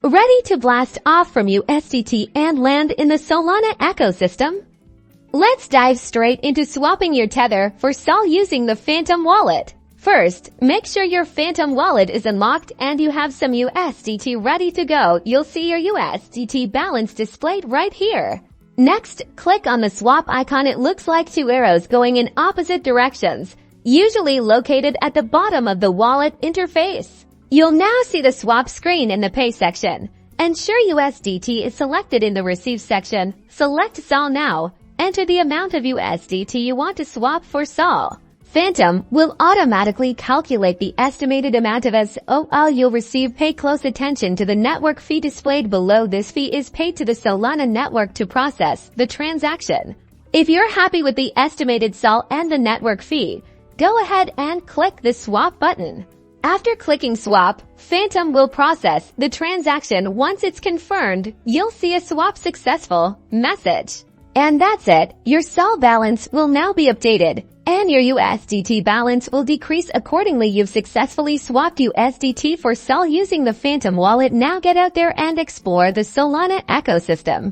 Ready to blast off from USDT and land in the Solana ecosystem? Let's dive straight into swapping your Tether for SOL using the Phantom wallet. First, make sure your Phantom wallet is unlocked and you have some USDT ready to go. You'll see your USDT balance displayed right here. Next, click on the swap icon. It looks like two arrows going in opposite directions, usually located at the bottom of the wallet interface. You'll now see the swap screen in the pay section. Ensure USDT is selected in the receive section. Select SOL now. Enter the amount of USDT you want to swap for SOL. Phantom will automatically calculate the estimated amount of SOL you'll receive. Pay close attention to the network fee displayed below. This fee is paid to the Solana network to process the transaction. If you're happy with the estimated SOL and the network fee, go ahead and click the swap button. After clicking swap, Phantom will process the transaction. Once it's confirmed, you'll see a swap successful message. And that's it. Your SOL balance will now be updated, and your USDT balance will decrease accordingly. You've successfully swapped USDT for SOL using the Phantom wallet. Now get out there and explore the Solana ecosystem.